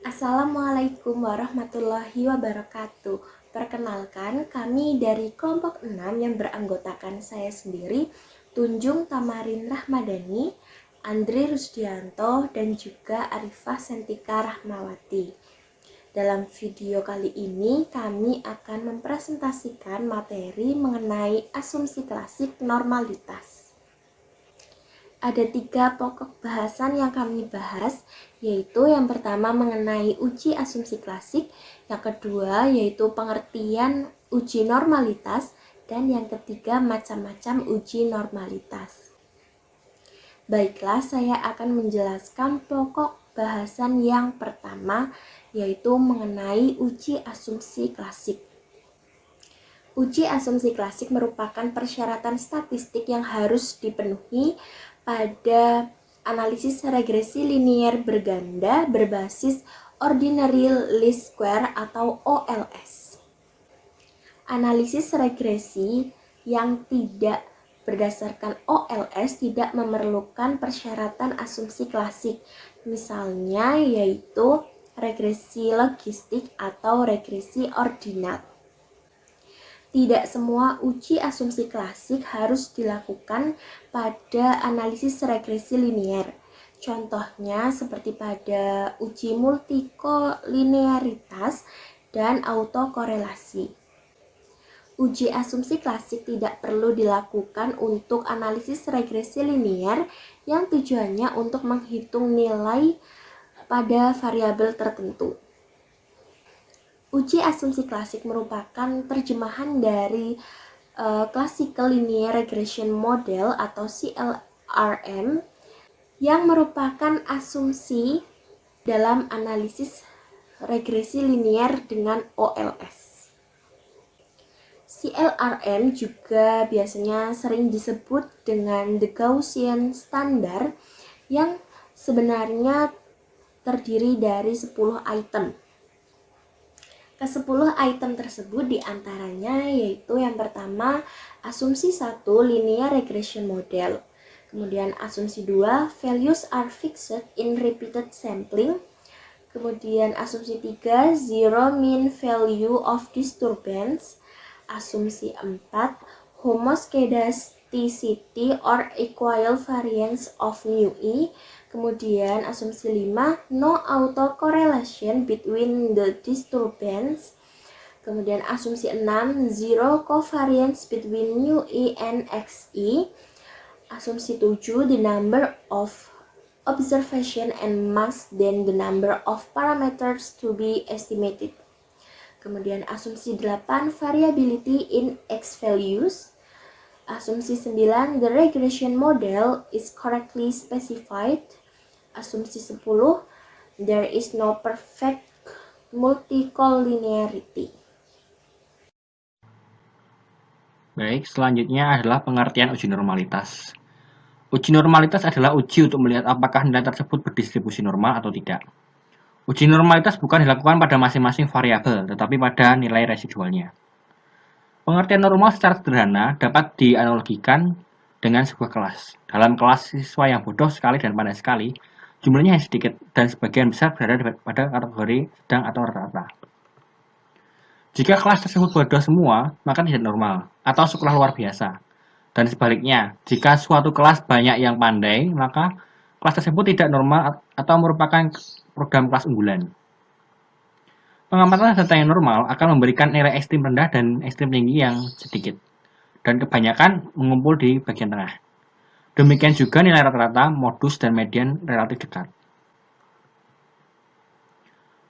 Assalamualaikum warahmatullahi wabarakatuh. Perkenalkan, kami dari kelompok 6 yang beranggotakan saya sendiri, Tunjung Tamarin Rahmadani, Andri Rusdianto, dan juga Arifah Sentika Rahmawati. Dalam video kali ini, kami akan mempresentasikan materi mengenai asumsi klasik normalitas. Ada 3 pokok bahasan yang kami bahas, yaitu yang pertama mengenai uji asumsi klasik, yang kedua yaitu pengertian uji normalitas, dan yang ketiga macam-macam uji normalitas. Baiklah, saya akan menjelaskan pokok bahasan yang pertama, yaitu mengenai uji asumsi klasik. Uji asumsi klasik merupakan persyaratan statistik yang harus dipenuhi pada analisis regresi linier berganda berbasis ordinary least square atau OLS. Analisis regresi yang tidak berdasarkan OLS tidak memerlukan persyaratan asumsi klasik, misalnya yaitu regresi logistik atau regresi ordinat. Tidak semua uji asumsi klasik harus dilakukan pada analisis regresi linier. Contohnya seperti pada uji multikolinearitas dan autokorelasi. Uji asumsi klasik tidak perlu dilakukan untuk analisis regresi linier yang tujuannya untuk menghitung nilai pada variabel tertentu. Uji asumsi klasik merupakan terjemahan dari Classical Linear Regression Model atau CLRM yang merupakan asumsi dalam analisis regresi linier dengan OLS. CLRM juga biasanya sering disebut dengan the Gaussian Standard yang sebenarnya terdiri dari 10 item. Ke-10 item tersebut diantaranya yaitu yang pertama asumsi 1 linear regression model, kemudian asumsi 2 values are fixed in repeated sampling, kemudian asumsi 3 zero mean value of disturbance, asumsi 4 homoscedasticity or equal variance of mu e, kemudian asumsi 5 no autocorrelation between the disturbance, kemudian asumsi 6 zero covariance between mu e and xe, asumsi 7 the number of observation and mass than the number of parameters to be estimated, kemudian asumsi 8 variability in x values, asumsi 9 the regression model is correctly specified, asumsi 10 there is no perfect multicollinearity. Baik, selanjutnya adalah pengertian uji normalitas. Uji normalitas adalah uji untuk melihat apakah nilai tersebut berdistribusi normal atau tidak. Uji normalitas bukan dilakukan pada masing-masing variabel, tetapi pada nilai residualnya. Pengertian normal secara sederhana dapat dianalogikan dengan sebuah kelas. Dalam kelas siswa yang bodoh sekali dan pandai sekali, jumlahnya hanya sedikit dan sebagian besar berada pada kategori sedang atau rata-rata. Jika kelas tersebut bodoh semua, maka tidak normal atau sekolah luar biasa. Dan sebaliknya, jika suatu kelas banyak yang pandai, maka kelas tersebut tidak normal atau merupakan program kelas unggulan. Pengamatan data yang normal akan memberikan nilai ekstrim rendah dan ekstrim tinggi yang sedikit, dan kebanyakan mengumpul di bagian tengah. Demikian juga nilai rata-rata, modus, dan median relatif dekat.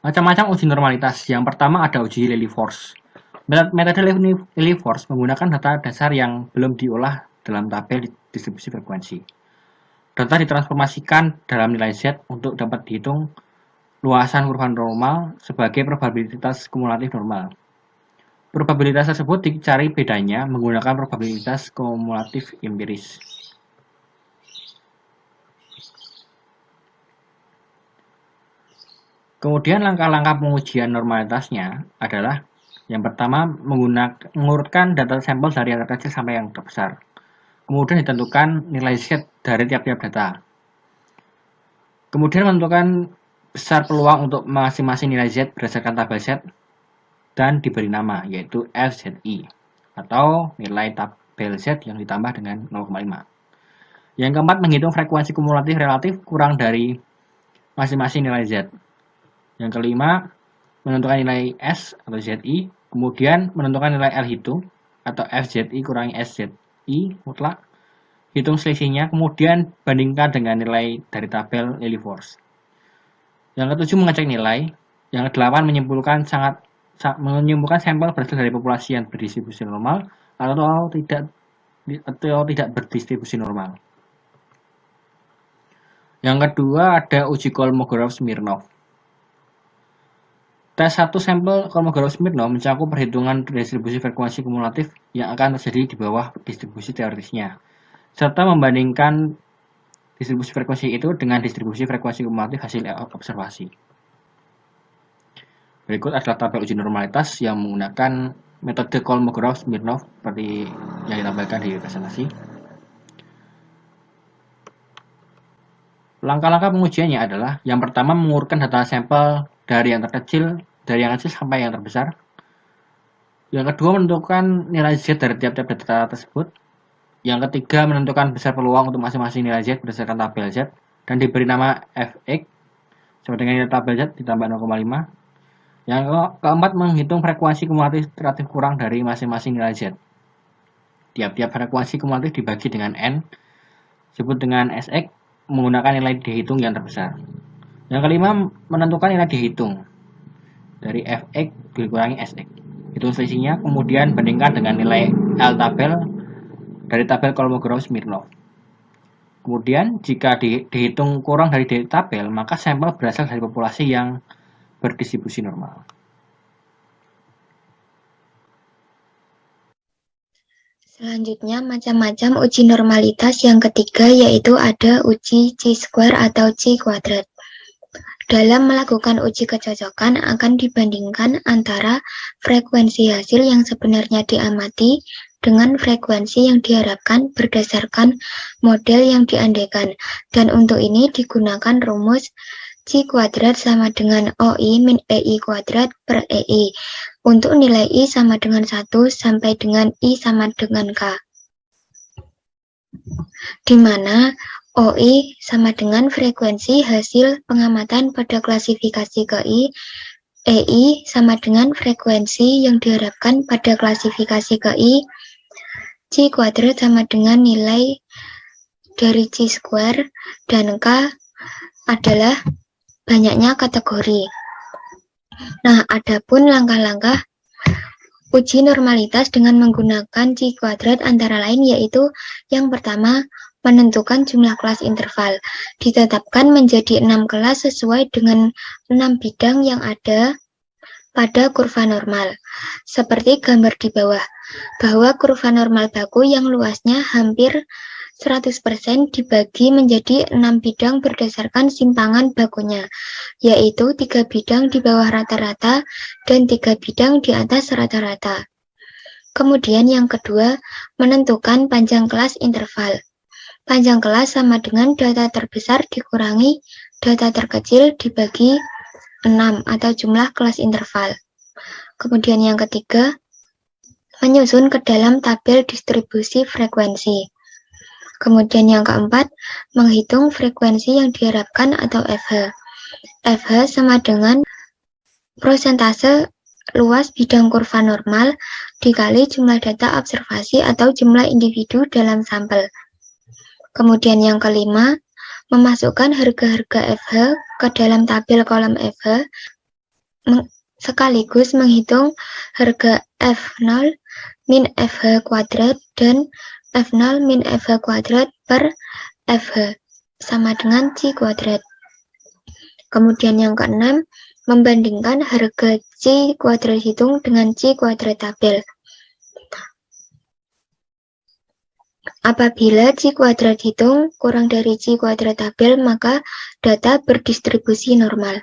Macam-macam uji normalitas. Yang pertama ada uji Lilliefors. Metode Lilliefors menggunakan data dasar yang belum diolah dalam tabel distribusi frekuensi. Data ditransformasikan dalam nilai Z untuk dapat dihitung luasan kurva normal sebagai probabilitas kumulatif normal. Probabilitas tersebut dicari bedanya menggunakan probabilitas kumulatif empiris. Kemudian langkah-langkah pengujian normalitasnya adalah yang pertama mengurutkan data sampel dari yang terkecil sampai yang terbesar. Kemudian ditentukan nilai Z dari tiap-tiap data. Kemudian menentukan besar peluang untuk masing-masing nilai Z berdasarkan tabel Z dan diberi nama, yaitu FZI, atau nilai tabel Z yang ditambah dengan 0,5. Yang keempat, menghitung frekuensi kumulatif relatif kurang dari masing-masing nilai Z. Yang kelima, menentukan nilai S atau ZI, kemudian menentukan nilai L hitung atau FZI kurangi SZI mutlak, hitung selisihnya, kemudian bandingkan dengan nilai dari tabel Lilliefors. Yang ketujuh, mengecek nilai. Yang kedelapan, menyimpulkan sampel berasal dari populasi yang berdistribusi normal atau tidak berdistribusi normal. Yang kedua ada uji Kolmogorov-Smirnov. Tes satu sampel Kolmogorov-Smirnov mencakup perhitungan distribusi frekuensi kumulatif yang akan terjadi di bawah distribusi teoritisnya, serta membandingkan distribusi frekuensi itu dengan distribusi frekuensi kumulatif hasil observasi. Berikut adalah tabel uji normalitas yang menggunakan metode Kolmogorov-Smirnov seperti yang ditampilkan di presentasi. Langkah-langkah pengujiannya adalah yang pertama, mengurutkan data sampel dari yang kecil sampai yang terbesar. Yang kedua, menentukan nilai Z dari tiap-tiap data tersebut. Yang ketiga, menentukan besar peluang untuk masing-masing nilai Z berdasarkan tabel Z dan diberi nama Fx sama dengan nilai tabel Z ditambah 0,5. Yang keempat, menghitung frekuensi kumulatif relatif kurang dari masing-masing nilai Z. Tiap-tiap frekuensi kumulatif dibagi dengan N, disebut dengan Sx, menggunakan nilai dihitung yang terbesar. Yang kelima, menentukan nilai dihitung dari Fx dikurangi Sx. Hitung selisihnya, kemudian bandingkan dengan nilai L tabel dari tabel Kolmogorov-Smirnov. Kemudian, jika dihitung kurang dari tabel, maka sampel berasal dari populasi yang berdistribusi normal. Selanjutnya, macam-macam uji normalitas yang ketiga, yaitu ada uji chi-square atau chi kuadrat. Dalam melakukan uji kecocokan akan dibandingkan antara frekuensi hasil yang sebenarnya diamati dengan frekuensi yang diharapkan berdasarkan model yang diandaikan. Dan untuk ini digunakan rumus chi kuadrat sama dengan OI min EI kuadrat per EI. Untuk nilai I sama dengan 1 sampai dengan I sama dengan K. Di mana OI sama dengan frekuensi hasil pengamatan pada klasifikasi KI, EI sama dengan frekuensi yang diharapkan pada klasifikasi KI, chi kuadrat sama dengan nilai dari chi square, dan K adalah banyaknya kategori. Nah, adapun langkah-langkah uji normalitas dengan menggunakan chi kuadrat antara lain yaitu yang pertama, menentukan jumlah kelas interval. Ditetapkan menjadi 6 kelas sesuai dengan 6 bidang yang ada pada kurva normal. Seperti gambar di bawah, bahwa kurva normal baku yang luasnya hampir 100% dibagi menjadi 6 bidang berdasarkan simpangan bakunya, yaitu 3 bidang di bawah rata-rata dan 3 bidang di atas rata-rata. Kemudian yang kedua, menentukan panjang kelas interval. Panjang kelas sama dengan data terbesar dikurangi data terkecil dibagi 6 atau jumlah kelas interval. Kemudian yang ketiga, menyusun ke dalam tabel distribusi frekuensi. Kemudian yang keempat, menghitung frekuensi yang diharapkan atau FH. FH sama dengan prosentase luas bidang kurva normal dikali jumlah data observasi atau jumlah individu dalam sampel. Kemudian yang kelima, memasukkan harga-harga FH ke dalam tabel kolom FH, sekaligus menghitung harga F0 min FH kuadrat dan F0 min FH kuadrat per FH, sama dengan chi kuadrat. Kemudian yang keenam, membandingkan harga chi kuadrat hitung dengan chi kuadrat tabel. Apabila chi kuadrat hitung kurang dari chi kuadrat tabel, maka data berdistribusi normal.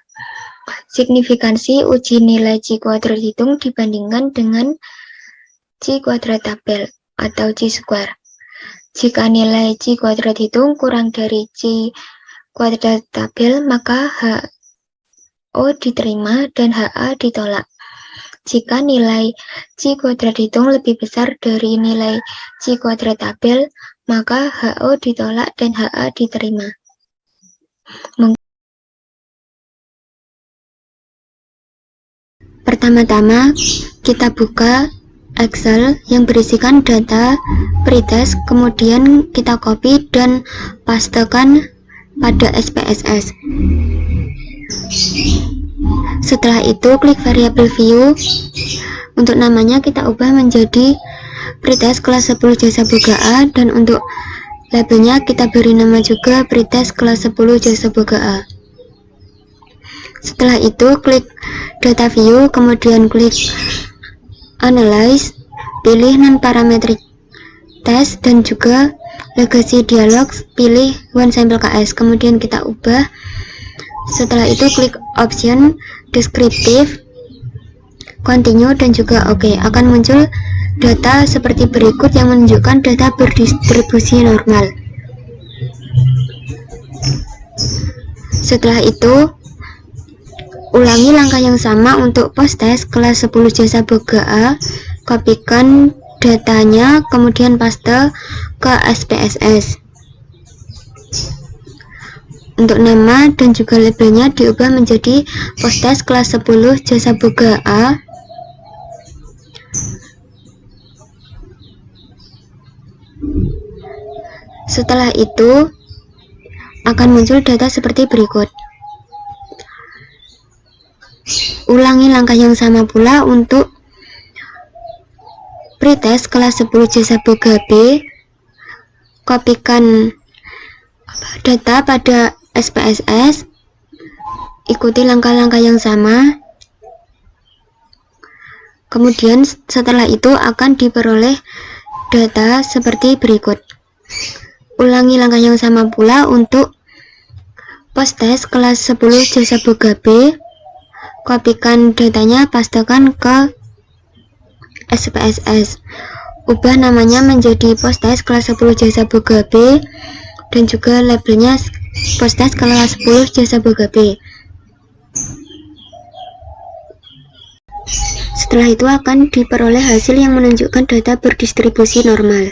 Signifikansi uji nilai chi kuadrat hitung dibandingkan dengan chi kuadrat tabel atau chi square. Jika nilai chi kuadrat hitung kurang dari chi kuadrat tabel, maka HO diterima dan HA ditolak. Jika nilai C kuadrat hitung lebih besar dari nilai C kuadrat tabel, maka HO ditolak dan HA diterima. Pertama-tama, kita buka Excel yang berisikan data pretest, kemudian kita copy dan pastekan pada SPSS. Setelah itu, klik variabel view. Untuk namanya kita ubah menjadi pretest kelas 10 jasa boga A, dan untuk labelnya kita beri nama juga pretest kelas 10 jasa boga A. Setelah itu, klik data view, kemudian klik analyze, pilih non-parametric test, dan juga legacy dialog, pilih one sample KS, kemudian kita ubah. Setelah itu klik option descriptive, continue, dan juga OK. Akan muncul data seperti berikut yang menunjukkan data berdistribusi normal. Setelah itu, ulangi langkah yang sama untuk post test kelas 10 jasa boga A. Kopikan datanya, kemudian paste ke SPSS. Untuk nama dan juga labelnya diubah menjadi post test kelas 10 jasa boga A. Setelah itu akan muncul data seperti berikut. Ulangi langkah yang sama pula untuk pretest kelas 10 jasa boga B. Kopikan data pada SPSS, ikuti langkah-langkah yang sama. Kemudian setelah itu akan diperoleh data seperti berikut. Ulangi langkah yang sama pula untuk post test kelas 10 jasa boga B. Kopikan datanya, pastekan ke SPSS. Ubah namanya menjadi post test kelas 10 jasa boga B, dan juga labelnya post test kelas 10 jasa boga B. Setelah itu akan diperoleh hasil yang menunjukkan data berdistribusi normal.